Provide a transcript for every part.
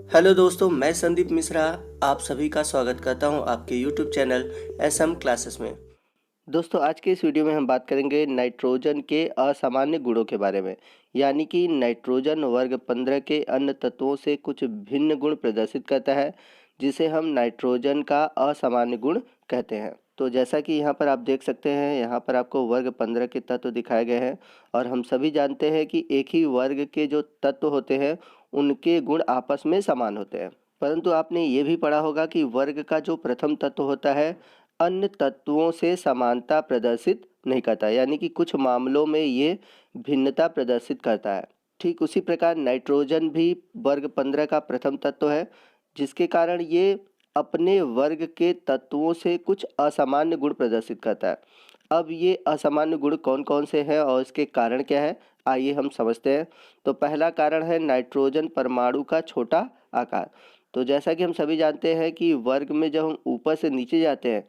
Hello दोस्तों, मैं संदीप मिश्रा आप सभी का स्वागत करता हूं आपके यूट्यूब चैनल एसएम क्लासेस में। दोस्तों, आज के इस वीडियो में हम बात करेंगे नाइट्रोजन के असामान्य गुणों के बारे में। यानी कि नाइट्रोजन वर्ग 15 के अन्य तत्वों से कुछ भिन्न गुण प्रदर्शित करता है, जिसे हम नाइट्रोजन का असामान्य गुण कहते हैं। तो जैसा कि यहाँ पर आप देख सकते हैं, यहाँ पर आपको वर्ग 15 के तत्व दिखाए गए हैं। और हम सभी जानते हैं कि एक ही वर्ग के जो तत्व होते हैं उनके गुण आपस में समान होते हैं। परंतु आपने ये भी पढ़ा होगा कि वर्ग का जो प्रथम तत्व होता है अन्य तत्वों से समानता प्रदर्शित नहीं करता, यानी कि कुछ मामलों में ये भिन्नता प्रदर्शित करता है। ठीक उसी प्रकार नाइट्रोजन भी वर्ग 15 का प्रथम तत्व है, जिसके कारण ये अपने वर्ग के तत्वों से कुछ असामान्य गुण प्रदर्शित करता है। अब ये असामान्य गुण कौन कौन से हैं और इसके कारण क्या है, आइए हम समझते हैं। तो पहला कारण है नाइट्रोजन परमाणु का छोटा आकार। तो जैसा कि हम सभी जानते हैं कि वर्ग में जब हम ऊपर से नीचे जाते हैं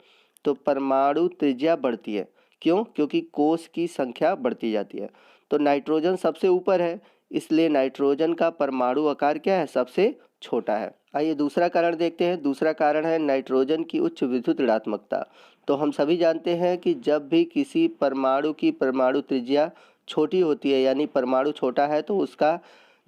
तो परमाणु त्रिज्या बढ़ती है। क्यों? क्योंकि कोष की संख्या बढ़ती जाती है। तो नाइट्रोजन सबसे ऊपर है, इसलिए नाइट्रोजन का परमाणु आकार क्या है, सबसे छोटा है। आइए दूसरा कारण देखते हैं। दूसरा कारण है नाइट्रोजन की उच्च विद्युत ऋणात्मकता। तो हम सभी जानते हैं कि जब भी किसी परमाणु की परमाणु त्रिज्या छोटी होती है, यानी परमाणु छोटा है, तो उसका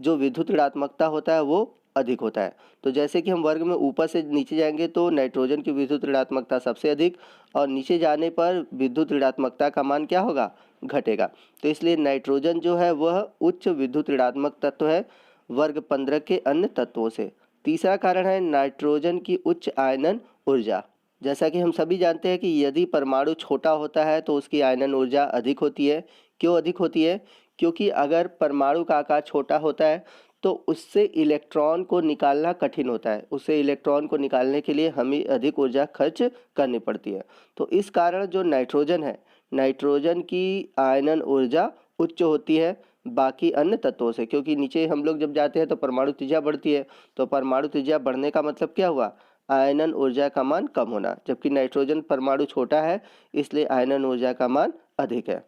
जो विद्युत ऋणात्मकता होता है वो अधिक होता है। तो जैसे कि हम वर्ग में ऊपर से नीचे जाएंगे तो नाइट्रोजन की विद्युत ऋणात्मकता सबसे अधिक, और नीचे जाने पर विद्युत ऋणात्मकता का मान क्या होगा, घटेगा। तो इसलिए नाइट्रोजन जो है वह उच्च विद्युत ऋणात्मक तत्व है वर्ग 15 के अन्य तत्वों से। तीसरा कारण है नाइट्रोजन की उच्च आयनन ऊर्जा। जैसा कि हम सभी जानते हैं कि यदि परमाणु छोटा होता है तो उसकी आयनन ऊर्जा अधिक होती है। क्यों अधिक होती है? क्योंकि अगर परमाणु का आकार छोटा होता है तो उससे इलेक्ट्रॉन को निकालना कठिन होता है। उससे इलेक्ट्रॉन को निकालने के लिए हमें अधिक ऊर्जा खर्च करनी पड़ती है। तो इस कारण जो नाइट्रोजन है, नाइट्रोजन की आयनन ऊर्जा उच्च होती है बाकी अन्य तत्वों से। क्योंकि नीचे हम लोग जब जाते हैं तो परमाणु त्रिज्या बढ़ती है, तो परमाणु त्रिज्या बढ़ने का मतलब क्या हुआ, आयनन ऊर्जा का मान कम होना। जबकि नाइट्रोजन परमाणु छोटा है, इसलिए आयनन ऊर्जा का मान अधिक है।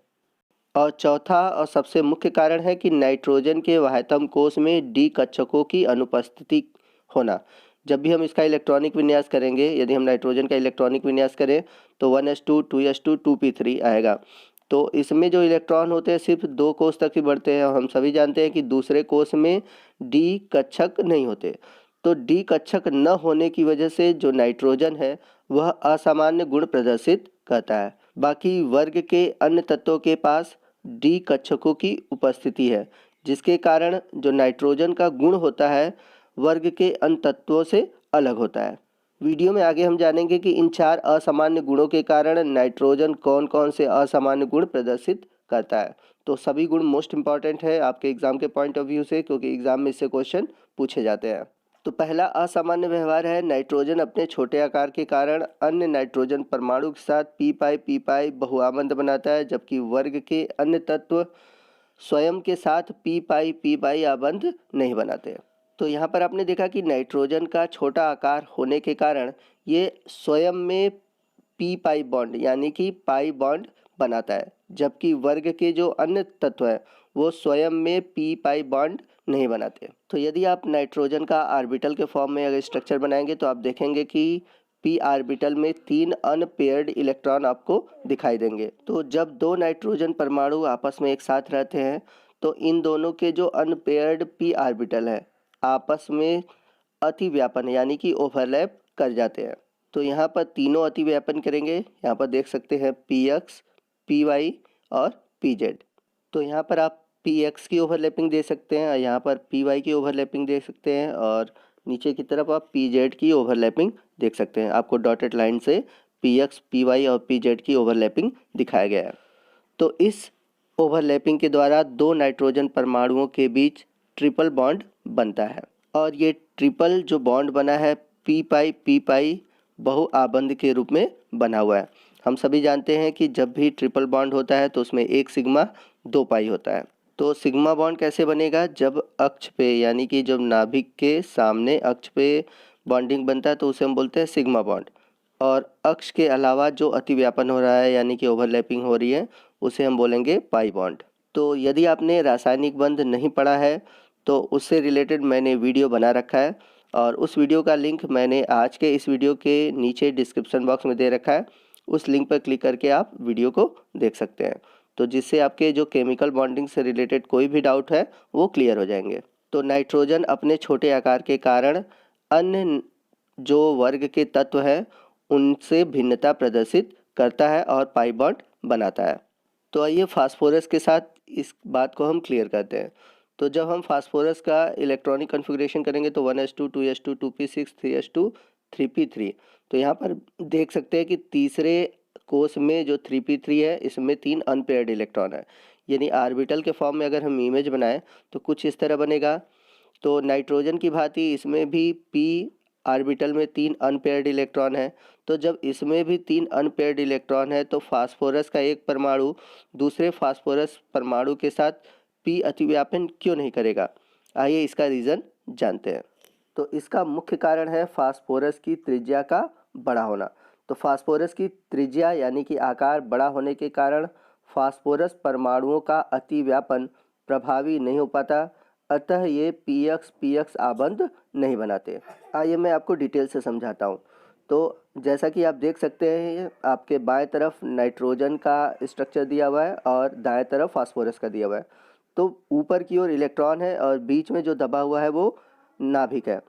और चौथा और सबसे मुख्य कारण है कि नाइट्रोजन के वाह्यतम कोश में डी कक्षकों की अनुपस्थिति होना। जब भी हम इसका इलेक्ट्रॉनिक विन्यास करेंगे, यदि हम नाइट्रोजन का इलेक्ट्रॉनिक विन्यास करें तो 1s2 2s2 2p3 आएगा। तो इसमें जो इलेक्ट्रॉन होते हैं सिर्फ 2 कोष तक ही बढ़ते हैं, और हम सभी जानते हैं कि दूसरे कोष में डी कक्षक नहीं होते। तो डी कक्षक न होने की वजह से जो नाइट्रोजन है वह असामान्य गुण प्रदर्शित करता है। बाकी वर्ग के अन्य तत्वों के पास डी कक्षकों की उपस्थिति है, जिसके कारण जो नाइट्रोजन का गुण होता है वर्ग के अन्य तत्वों से अलग होता है। वीडियो में आगे हम जानेंगे कि इन 4 असामान्य गुणों के कारण नाइट्रोजन कौन कौन से असामान्य गुण प्रदर्शित करता है। तो सभी गुण मोस्ट इंपॉर्टेंट है आपके एग्जाम के पॉइंट ऑफ व्यू से, क्योंकि एग्जाम में इससे क्वेश्चन पूछे जाते हैं। तो पहला असामान्य व्यवहार है नाइट्रोजन अपने छोटे आकार के कारण अन्य नाइट्रोजन परमाणु के साथ पी पाई बहुआबंध बनाता है, जबकि वर्ग के अन्य तत्व स्वयं के साथ पी पाई आबंध नहीं बनाते। तो यहाँ पर आपने देखा कि नाइट्रोजन का छोटा आकार होने के कारण ये स्वयं में पी पाई बॉन्ड यानी कि पाई बॉन्ड बनाता है, जबकि वर्ग के जो अन्य तत्व हैं वो स्वयं में पी पाई बॉन्ड नहीं बनाते। तो यदि आप नाइट्रोजन का ऑर्बिटल के फॉर्म में अगर स्ट्रक्चर बनाएंगे तो आप देखेंगे कि पी ऑर्बिटल में 3 अनपेयर्ड इलेक्ट्रॉन आपको दिखाई देंगे। तो जब 2 नाइट्रोजन परमाणु आपस में एक साथ रहते हैं तो इन दोनों के जो अनपेयर्ड पी ऑर्बिटल है आपस में अतिव्यापन यानी कि ओवरलैप कर जाते हैं। तो यहाँ पर तीनों अतिव्यापन करेंगे। यहाँ पर देख सकते हैं पी एक्स, पी वाई और पी जेड। तो यहाँ पर आप पी एक्स की ओवरलैपिंग दे सकते हैं, यहाँ पर पी वाई की ओवरलैपिंग दे सकते हैं, और नीचे की तरफ आप पी जेड की ओवरलैपिंग देख सकते हैं। आपको डॉटेड लाइन से पी एक्स, पी वाई और पी जेड की ओवरलैपिंग दिखाया गया है। तो इस ओवरलैपिंग के द्वारा 2 नाइट्रोजन परमाणुओं के बीच ट्रिपल बॉन्ड बनता है, और ये ट्रिपल जो बॉन्ड बना है पी पाई बहुआबंध के रूप में बना हुआ है। हम सभी जानते हैं कि जब भी ट्रिपल बॉन्ड होता है तो उसमें 1 सिग्मा 2 पाई होता है। तो सिग्मा बॉन्ड कैसे बनेगा, जब अक्ष पे यानी कि जब नाभिक के सामने अक्ष पे बॉन्डिंग बनता है तो उसे हम बोलते हैं सिग्मा बॉन्ड, और अक्ष के अलावा जो अतिव्यापन हो रहा है यानी कि ओवरलैपिंग हो रही है उसे हम बोलेंगे पाई बॉन्ड। तो यदि आपने रासायनिक बंध नहीं पढ़ा है तो उससे रिलेटेड मैंने वीडियो बना रखा है, और उस वीडियो का लिंक मैंने आज के इस वीडियो के नीचे डिस्क्रिप्शन बॉक्स में दे रखा है। उस लिंक पर क्लिक करके आप वीडियो को देख सकते हैं, तो जिससे आपके जो केमिकल बॉन्डिंग से रिलेटेड कोई भी डाउट है वो क्लियर हो जाएंगे। तो नाइट्रोजन अपने छोटे आकार के कारण अन्य जो वर्ग के तत्व हैं उनसे भिन्नता प्रदर्शित करता है और पाई बॉन्ड बनाता है। तो आइए फास्फोरस के साथ इस बात को हम क्लियर करते हैं। तो जब हम फास्फोरस का इलेक्ट्रॉनिक कन्फिग्रेशन करेंगे तो 1s2 2s2 2p6 3s2 3p3। तो यहाँ पर देख सकते हैं कि तीसरे कोष में जो 3p3 है इसमें 3 अनपेयर्ड इलेक्ट्रॉन है, यानी ऑर्बिटल के फॉर्म में अगर हम इमेज बनाएं तो कुछ इस तरह बनेगा। तो नाइट्रोजन की भांति इसमें भी p ऑर्बिटल में 3 अनपेयर्ड इलेक्ट्रॉन है। तो जब इसमें भी 3 अनपेयर्ड इलेक्ट्रॉन है तो फास्फोरस का एक परमाणु दूसरे फास्फोरस परमाणु के साथ p अतिव्यापन क्यों नहीं करेगा? आइए इसका रीज़न जानते हैं। तो इसका मुख्य कारण है फास्फोरस की त्रिज्या का बड़ा होना। तो फास्फोरस की त्रिज्या यानी कि आकार बड़ा होने के कारण फास्फोरस परमाणुओं का अतिव्यापन प्रभावी नहीं हो पाता, अतः ये px आबंध नहीं बनाते। आइए मैं आपको डिटेल से समझाता हूँ। तो जैसा कि आप देख सकते हैं आपके बाएं तरफ नाइट्रोजन का स्ट्रक्चर दिया हुआ है और दाएं तरफ फास्फोरस का दिया हुआ है। तो ऊपर की ओर इलेक्ट्रॉन है और बीच में जो दबा हुआ है वो नाभिक है।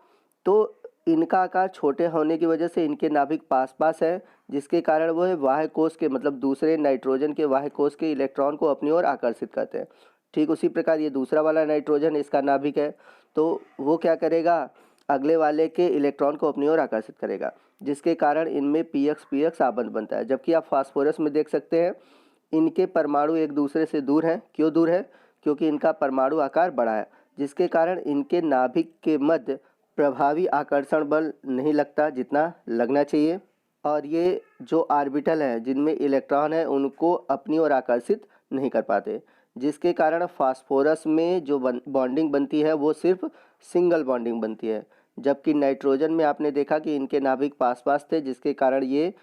तो इनका आकार छोटे होने की वजह से इनके नाभिक पास पास है, जिसके कारण वह बाह्य कोश के मतलब दूसरे नाइट्रोजन के बाह्य कोश के इलेक्ट्रॉन को अपनी ओर आकर्षित करते हैं। ठीक उसी प्रकार ये दूसरा वाला नाइट्रोजन इसका नाभिक है, तो वो क्या करेगा, अगले वाले के इलेक्ट्रॉन को अपनी ओर आकर्षित करेगा, जिसके कारण इनमें px आबंध बनता है। जबकि आप फास्फोरस में देख सकते हैं इनके परमाणु एक दूसरे से दूर हैं। क्यों दूर है? क्योंकि इनका परमाणु आकार बड़ा है, जिसके कारण इनके नाभिक के मध्य प्रभावी आकर्षण बल नहीं लगता जितना लगना चाहिए, और ये जो ऑर्बिटल हैं जिनमें इलेक्ट्रॉन है उनको अपनी ओर आकर्षित नहीं कर पाते, जिसके कारण फास्फोरस में जो बॉन्डिंग बनती है वो सिर्फ सिंगल बॉन्डिंग बनती है। जबकि नाइट्रोजन में आपने देखा कि इनके नाभिक पास पास थे, जिसके कारण ये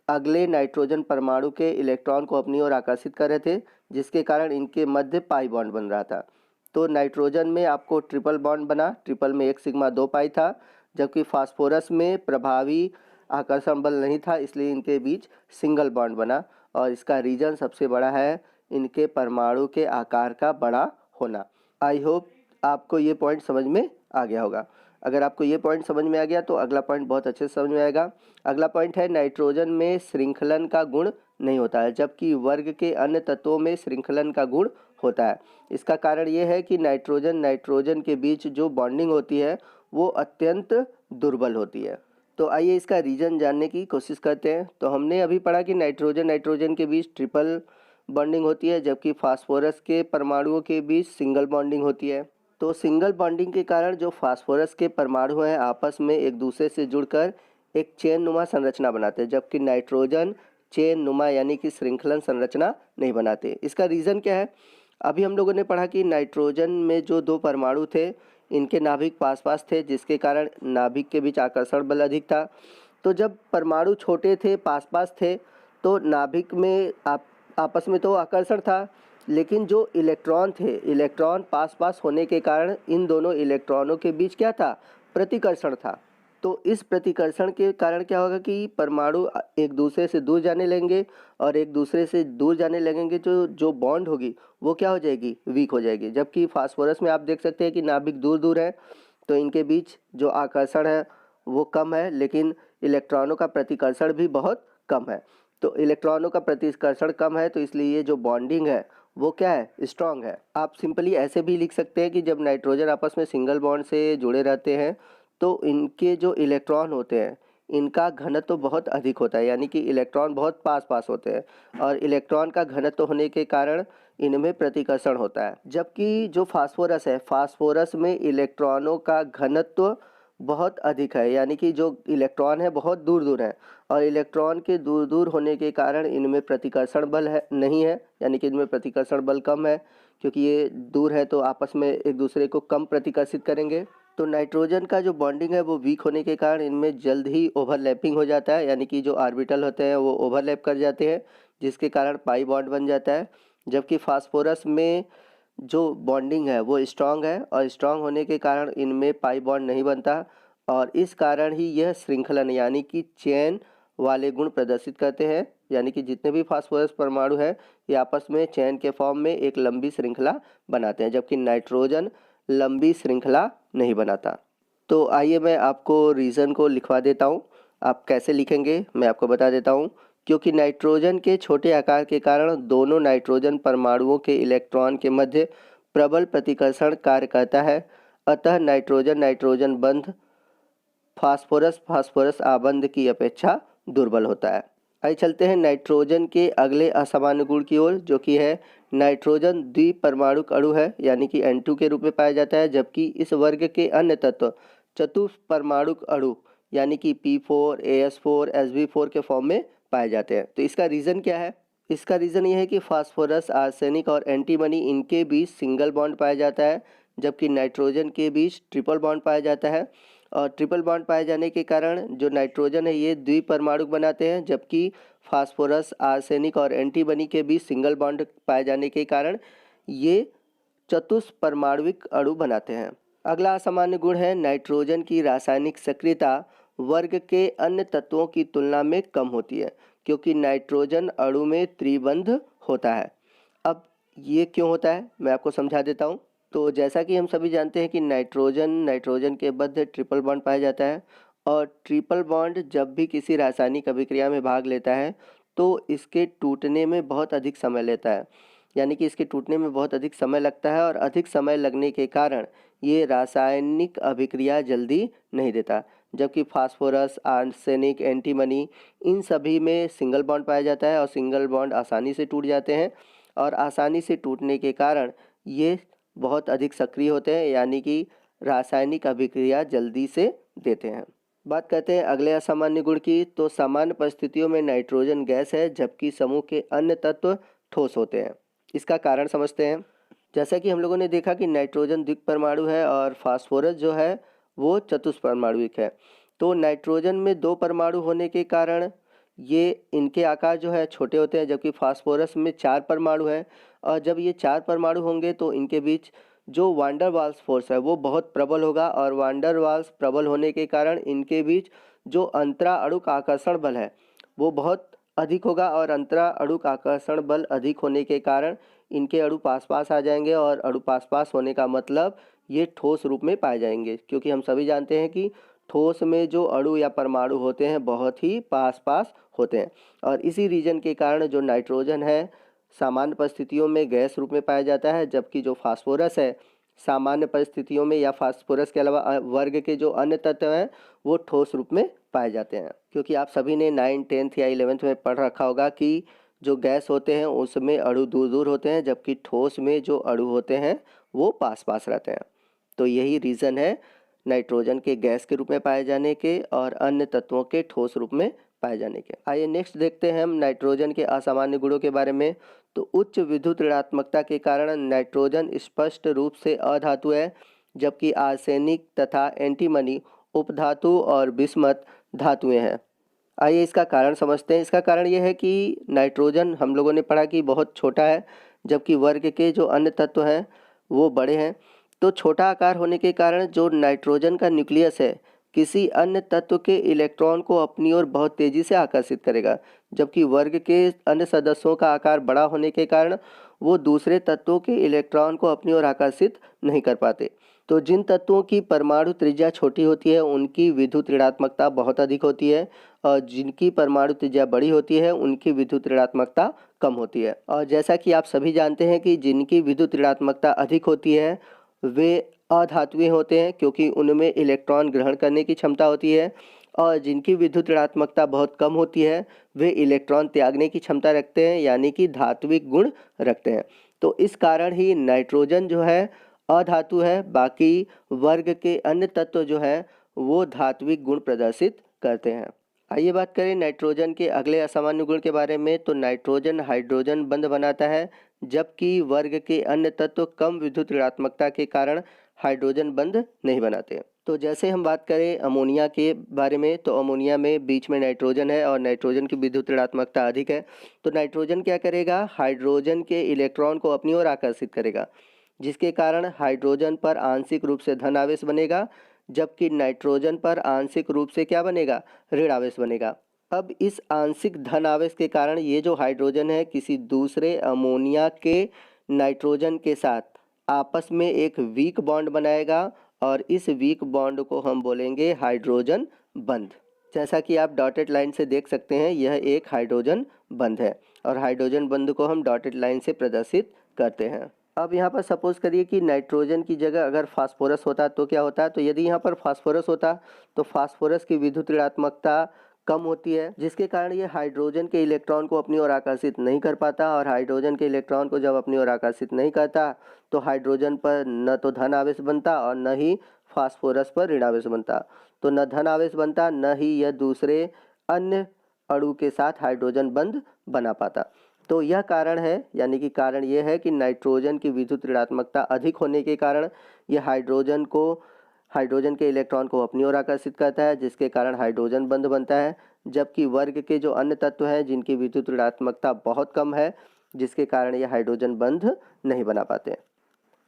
अगले नाइट्रोजन परमाणु के इलेक्ट्रॉन को अपनी ओर आकर्षित कर रहे थे, जिसके कारण इनके मध्य पाई बॉन्ड बन रहा था। तो नाइट्रोजन में आपको ट्रिपल बॉन्ड बना, ट्रिपल में 1 सिग्मा 2 पाई था, जबकि फास्फोरस में प्रभावी आकर्षण बल नहीं था, इसलिए इनके बीच सिंगल बॉन्ड बना। और इसका रीजन सबसे बड़ा है इनके परमाणु के आकार का बड़ा होना। आई होप आपको ये पॉइंट समझ में आ गया होगा। अगर आपको ये पॉइंट समझ में आ गया तो अगला पॉइंट बहुत अच्छे से समझ में आएगा। अगला पॉइंट है नाइट्रोजन में श्रृंखलन का गुण नहीं होता है, जबकि वर्ग के अन्य तत्वों में श्रृंखलन का गुण होता है। इसका कारण ये है कि नाइट्रोजन के बीच जो बॉन्डिंग होती है वो अत्यंत दुर्बल होती है। तो आइए इसका रीजन जानने की कोशिश करते हैं। तो हमने अभी पढ़ा कि नाइट्रोजन के बीच ट्रिपल बॉन्डिंग होती है, जबकि फास्फोरस के परमाणुओं के बीच सिंगल बॉन्डिंग होती है। तो सिंगल बॉन्डिंग के कारण जो फास्फोरस के परमाणु हैं आपस में एक दूसरे से जुड़कर एक चेन नुमा संरचना बनाते हैं, जबकि नाइट्रोजन चेन नुमा यानी कि श्रृंखलन संरचना नहीं बनाते। इसका रीज़न क्या है? अभी हम लोगों ने पढ़ा कि नाइट्रोजन में जो 2 परमाणु थे इनके नाभिक पास पास थे, जिसके कारण नाभिक के बीच आकर्षण बल अधिक था। तो जब परमाणु छोटे थे, पास पास थे, तो नाभिक में आपस में तो आकर्षण था, लेकिन जो इलेक्ट्रॉन थे, इलेक्ट्रॉन पास पास होने के कारण इन दोनों इलेक्ट्रॉनों के बीच क्या था? प्रतिकर्षण था। तो इस प्रतिकर्षण के कारण क्या होगा कि परमाणु एक दूसरे से दूर जाने लगेंगे, और एक दूसरे से दूर जाने लगेंगे तो जो बॉन्ड होगी वो क्या हो जाएगी? वीक हो जाएगी। जबकि फास्फोरस में आप देख सकते हैं कि नाभिक दूर दूर है, तो इनके बीच जो आकर्षण है वो कम है, लेकिन इलेक्ट्रॉनों का प्रतिकर्षण भी बहुत कम है। तो इलेक्ट्रॉनों का प्रतिकर्षण कम है, तो इसलिए ये जो बॉन्डिंग है वो क्या है? स्ट्रॉन्ग है। आप सिंपली ऐसे भी लिख सकते हैं कि जब नाइट्रोजन आपस में सिंगल बॉन्ड से जुड़े रहते हैं तो इनके जो इलेक्ट्रॉन होते हैं इनका घनत्व तो बहुत अधिक होता है, यानी कि इलेक्ट्रॉन बहुत पास पास होते हैं, और इलेक्ट्रॉन का घनत्व होने के कारण इनमें प्रतिकर्षण होता है। जबकि जो फास्फोरस है, फास्फोरस में इलेक्ट्रॉनों का घनत्व बहुत अधिक है, यानी कि जो इलेक्ट्रॉन है बहुत दूर दूर है, और इलेक्ट्रॉन के दूर दूर होने के कारण इनमें प्रतिकर्षण बल है नहीं है, यानी कि इनमें प्रतिकर्षण बल कम है, क्योंकि ये दूर है तो आपस में एक दूसरे को कम प्रतिकर्षित करेंगे। तो नाइट्रोजन का जो बॉन्डिंग है वो वीक होने के कारण इनमें जल्द ही ओवरलैपिंग हो जाता है, यानी कि जो ऑर्बिटल होते हैं वो ओवरलैप कर जाते हैं, जिसके कारण पाई बॉन्ड बन जाता है। जबकि फास्फोरस में जो बॉन्डिंग है वो स्ट्रांग है, और स्ट्रांग होने के कारण इनमें पाई बॉन्ड नहीं बनता, और इस कारण ही यह श्रृंखलन यानी कि चेन वाले गुण प्रदर्शित करते हैं, यानी कि जितने भी फास्फोरस परमाणु है ये आपस में चेन के फॉर्म में एक लंबी श्रृंखला बनाते हैं, जबकि नाइट्रोजन लंबी श्रृंखला नहीं बनाता। तो आइए मैं आपको रीज़न को लिखवा देता हूँ। आप कैसे लिखेंगे मैं आपको बता देता हूँ। क्योंकि नाइट्रोजन के छोटे आकार के कारण दोनों नाइट्रोजन परमाणुओं के इलेक्ट्रॉन के मध्य प्रबल प्रतिकर्षण कार्य करता है, अतः नाइट्रोजन नाइट्रोजन बंध फास्फोरस फास्फोरस आबंध की अपेक्षा दुर्बल होता है। आइए चलते हैं नाइट्रोजन के अगले असामान्य गुण की ओर, जो कि है नाइट्रोजन द्विपरमाणुक अणु है, यानी कि N2 के रूप में पाया जाता है, जबकि इस वर्ग के अन्य तत्व चतुष्परमाणुक अणु यानी कि P4, AS4, Sb4 के फॉर्म में पाए जाते हैं। तो इसका रीज़न क्या है? इसका रीज़न ये है कि फास्फोरस, आर्सेनिक और एंटीमनी इनके बीच सिंगल बॉन्ड पाया जाता है, जबकि नाइट्रोजन के बीच ट्रिपल बॉन्ड पाया जाता है। और ट्रिपल बॉन्ड पाए जाने के कारण जो नाइट्रोजन है ये द्विपरमाणुक बनाते हैं, जबकि फास्फोरस, आर्सेनिक और एंटीमनी के बीच सिंगल बॉन्ड पाए जाने के कारण ये चतुष्परमाणुक अणु बनाते हैं। अगला असामान्य गुण है नाइट्रोजन की रासायनिक सक्रियता वर्ग के अन्य तत्वों की तुलना में कम होती है, क्योंकि नाइट्रोजन अणु में त्रिबंध होता है। अब ये क्यों होता है मैं आपको समझा देता हूँ। तो जैसा कि हम सभी जानते हैं कि नाइट्रोजन के मध्य ट्रिपल बॉन्ड पाया जाता है, और ट्रिपल बॉन्ड जब भी किसी रासायनिक अभिक्रिया में भाग लेता है तो इसके टूटने में बहुत अधिक समय लेता है, यानी कि इसके टूटने में बहुत अधिक समय लगता है, और अधिक समय लगने के कारण ये रासायनिक अभिक्रिया जल्दी नहीं देता। जबकि फास्फोरस, आर्सेनिक, एंटीमनी इन सभी में सिंगल बॉन्ड पाया जाता है, और सिंगल बॉन्ड आसानी से टूट जाते हैं, और आसानी से टूटने के कारण ये बहुत अधिक सक्रिय होते हैं, यानी कि रासायनिक अभिक्रिया जल्दी से देते हैं। बात करते हैं अगले असामान्य गुण की। तो सामान्य परिस्थितियों में नाइट्रोजन गैस है, जबकि समूह के अन्य तत्व ठोस होते हैं। इसका कारण समझते हैं। जैसा कि हम लोगों ने देखा कि नाइट्रोजन द्विपरमाणु है और फास्फोरस जो है वो चतुष्परमाणुक है। तो नाइट्रोजन में 2 परमाणु होने के कारण ये इनके आकार जो है छोटे होते हैं, जबकि फास्फोरस में 4 परमाणु है, और जब ये 4 परमाणु होंगे तो इनके बीच जो वान डर वाल्स फोर्स है वो बहुत प्रबल होगा, और वान डर वाल्स प्रबल होने के कारण इनके बीच जो अंतरा अणुक आकर्षण बल है वो बहुत अधिक होगा, और अंतरा अणुक आकर्षण बल अधिक होने के कारण इनके अणु पास पास आ जाएंगे, और अणु पास पास होने का मतलब ये ठोस रूप में पाए जाएंगे, क्योंकि हम सभी जानते हैं कि ठोस में जो अणु या परमाणु होते हैं बहुत ही पास पास होते हैं। और इसी रीजन के कारण जो नाइट्रोजन है सामान्य परिस्थितियों में गैस रूप में पाया जाता है, जबकि जो फास्फोरस है सामान्य परिस्थितियों में या फास्फोरस के अलावा वर्ग के जो अन्य तत्व हैं वो ठोस रूप में पाए जाते हैं। क्योंकि आप सभी ने 9, 10th या 11th में पढ़ रखा होगा कि जो गैस होते हैं उसमें अणु दूर दूर होते हैं, जबकि ठोस में जो अणु होते हैं वो पास पास रहते हैं। तो यही रीज़न है नाइट्रोजन के गैस के रूप में पाए जाने के और अन्य तत्वों के ठोस रूप में पाए जाने के। आइए नेक्स्ट देखते हैं हम नाइट्रोजन के असामान्य गुणों के बारे में। तो उच्च विद्युत ऋणात्मकता के कारण नाइट्रोजन स्पष्ट रूप से अधातु है, जबकि आर्सेनिक तथा एंटीमनी उपधातु और बिस्मथ धातुएं हैं। आइए इसका कारण समझते हैं। इसका कारण यह है कि नाइट्रोजन हम लोगों ने पढ़ा कि बहुत छोटा है, जबकि वर्ग के जो अन्य तत्व हैं वो बड़े हैं। तो छोटा आकार होने के कारण जो नाइट्रोजन का न्यूक्लियस है किसी अन्य तत्व के इलेक्ट्रॉन को अपनी ओर बहुत तेज़ी से आकर्षित करेगा, जबकि वर्ग के अन्य सदस्यों का आकार बड़ा होने के कारण वो दूसरे तत्वों के इलेक्ट्रॉन को अपनी ओर आकर्षित नहीं कर पाते। तो जिन तत्वों की परमाणु त्रिज्या छोटी होती है उनकी विद्युत ऋणात्मकता बहुत अधिक होती है, और जिनकी परमाणु त्रिज्या बड़ी होती है उनकी विद्युत ऋणात्मकता कम होती है। और जैसा कि आप सभी जानते हैं कि जिनकी विद्युत ऋणात्मकता अधिक होती है वे अधातुएं होते हैं, क्योंकि उनमें इलेक्ट्रॉन ग्रहण करने की क्षमता होती है, और जिनकी विद्युत ऋणात्मकता बहुत कम होती है वे इलेक्ट्रॉन त्यागने की क्षमता रखते हैं, यानी कि धात्विक गुण रखते हैं। तो इस कारण ही नाइट्रोजन जो है अधातु है, बाकी वर्ग के अन्य तत्व जो है वो धात्विक गुण प्रदर्शित करते हैं। आइए बात करें नाइट्रोजन के अगले असामान्य गुण के बारे में। तो नाइट्रोजन हाइड्रोजन बंध बनाता है, जबकि वर्ग के अन्य तत्व कम विद्युत ऋणात्मकता के कारण हाइड्रोजन बंध नहीं बनाते। तो जैसे हम बात करें अमोनिया के बारे में, तो अमोनिया में बीच में नाइट्रोजन है और नाइट्रोजन की विद्युत ऋणात्मकता अधिक है। तो नाइट्रोजन क्या करेगा, हाइड्रोजन के इलेक्ट्रॉन को अपनी ओर आकर्षित करेगा, जिसके कारण हाइड्रोजन पर आंशिक रूप से धन आवेश बनेगा, जबकि नाइट्रोजन पर आंशिक रूप से क्या बनेगा, ऋण आवेश बनेगा। अब इस आंशिक धन आवेश के कारण ये जो हाइड्रोजन है किसी दूसरे अमोनिया के नाइट्रोजन के साथ आपस में एक वीक बॉन्ड बनाएगा और इस वीक बॉन्ड को हम बोलेंगे हाइड्रोजन बंध। जैसा कि आप डॉटेड लाइन से देख सकते हैं, यह एक हाइड्रोजन बंध है और हाइड्रोजन बंध को हम डॉटेड लाइन से प्रदर्शित करते हैं। अब यहाँ पर सपोज करिए कि नाइट्रोजन की जगह अगर फास्फोरस होता तो क्या होता, तो यदि यहाँ पर फास्फोरस होता तो फास्फोरस की विद्युत ऋणात्मकता कम होती है, जिसके कारण ये हाइड्रोजन के इलेक्ट्रॉन को अपनी ओर आकर्षित नहीं कर पाता और हाइड्रोजन के इलेक्ट्रॉन को जब अपनी ओर आकर्षित नहीं करता तो हाइड्रोजन पर न तो धन आवेश बनता और न ही फास्फोरस पर ऋण आवेश बनता। तो न धन आवेश बनता न ही यह दूसरे अन्य अणु के साथ हाइड्रोजन बंध बना पाता। तो यह कारण है, यानी कि कारण यह है कि नाइट्रोजन की विद्युत ऋणात्मकता अधिक होने के कारण यह हाइड्रोजन के इलेक्ट्रॉन को अपनी ओर आकर्षित करता है, जिसके कारण हाइड्रोजन बंध बनता है। जबकि वर्ग के जो अन्य तत्व हैं जिनकी विद्युत ऋणात्मकता बहुत कम है, जिसके कारण ये हाइड्रोजन बंध नहीं बना पाते।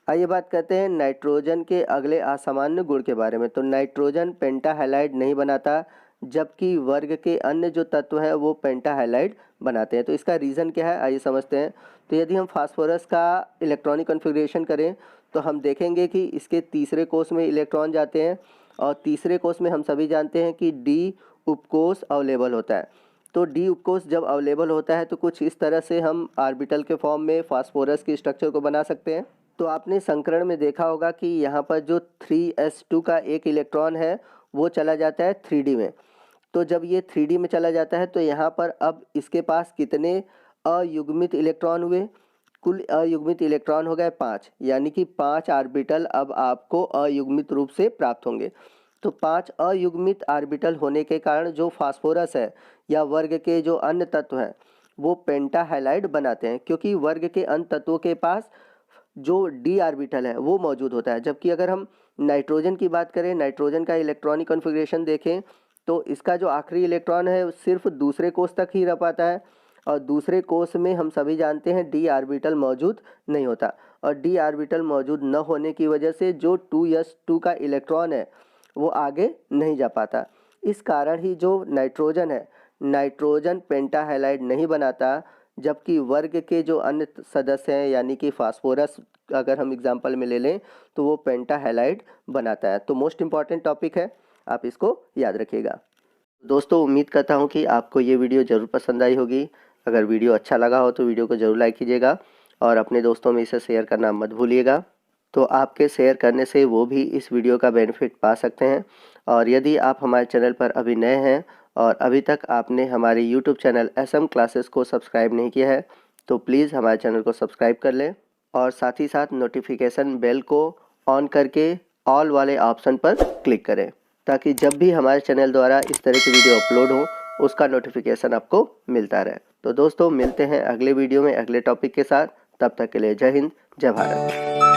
आइए बात करते हैं नाइट्रोजन के अगले असामान्य गुण के बारे में। तो नाइट्रोजन पेंटाहैलाइड नहीं बनाता, जबकि वर्ग के अन्य जो तत्व हैं वो पेंटाहैलाइड बनाते हैं। तो इसका रीज़न क्या है, आइए समझते हैं। तो यदि हम फास्फोरस का इलेक्ट्रॉनिक कॉन्फ़िगरेशन करें तो हम देखेंगे कि इसके तीसरे कोष में इलेक्ट्रॉन जाते हैं और तीसरे कोष में हम सभी जानते हैं कि डी उपकोष अवेलेबल होता है। तो डी उपकोष जब अवेलेबल होता है तो कुछ इस तरह से हम ऑर्बिटल के फॉर्म में फास्फोरस की स्ट्रक्चर को बना सकते हैं। तो आपने संकरण में देखा होगा कि यहाँ पर जो 3s2 का एक इलेक्ट्रॉन है वो चला जाता है 3d में। तो जब ये 3d में चला जाता है तो यहाँ पर अब इसके पास कितने अयुग्मित इलेक्ट्रॉन हुए, कुल अयुग्मित इलेक्ट्रॉन हो गए 5, यानी कि 5 ऑर्बिटल अब आपको अयुग्मित रूप से प्राप्त होंगे। तो 5 अयुग्मित ऑर्बिटल होने के कारण जो फास्फोरस है या वर्ग के जो अन्य तत्व हैं वो पेंटाहैलाइड बनाते हैं, क्योंकि वर्ग के अन्य तत्वों के पास जो डी ऑर्बिटल है वो मौजूद होता है। जबकि अगर हम नाइट्रोजन की बात करें, नाइट्रोजन का इलेक्ट्रॉनिक कॉन्फ़िगरेशन देखें तो इसका जो आखिरी इलेक्ट्रॉन है वो सिर्फ दूसरे कोष तक ही रह पाता है और दूसरे कोष में हम सभी जानते हैं डी ऑर्बिटल मौजूद नहीं होता और डी ऑर्बिटल मौजूद न होने की वजह से जो 2s2 का इलेक्ट्रॉन है वो आगे नहीं जा पाता। इस कारण ही जो नाइट्रोजन है, नाइट्रोजन पेंटाहैलाइड नहीं बनाता, जबकि वर्ग के जो अन्य सदस्य हैं यानी कि फास्फोरस अगर हम एग्जांपल में ले लें तो वो पेंटाहैलाइड बनाता है। तो मोस्ट इम्पॉर्टेंट टॉपिक है, आप इसको याद रखिएगा। दोस्तों उम्मीद करता हूँ कि आपको ये वीडियो ज़रूर पसंद आई होगी। अगर वीडियो अच्छा लगा हो तो वीडियो को ज़रूर लाइक कीजिएगा और अपने दोस्तों में इसे शेयर करना मत भूलिएगा। तो आपके शेयर करने से वो भी इस वीडियो का बेनिफिट पा सकते हैं। और यदि आप हमारे चैनल पर अभी नए हैं और अभी तक आपने हमारे यूट्यूब चैनल SM क्लासेस को सब्सक्राइब नहीं किया है तो प्लीज़ हमारे चैनल को सब्सक्राइब कर लें और साथ ही साथ नोटिफिकेशन बेल को ऑन करके ऑल वाले ऑप्शन पर क्लिक करें, ताकि जब भी हमारे चैनल द्वारा इस तरह की वीडियो अपलोड हो उसका नोटिफिकेशन आपको मिलता रहे। तो दोस्तों मिलते हैं अगले वीडियो में अगले टॉपिक के साथ। तब तक के लिए जय हिंद, जय भारत।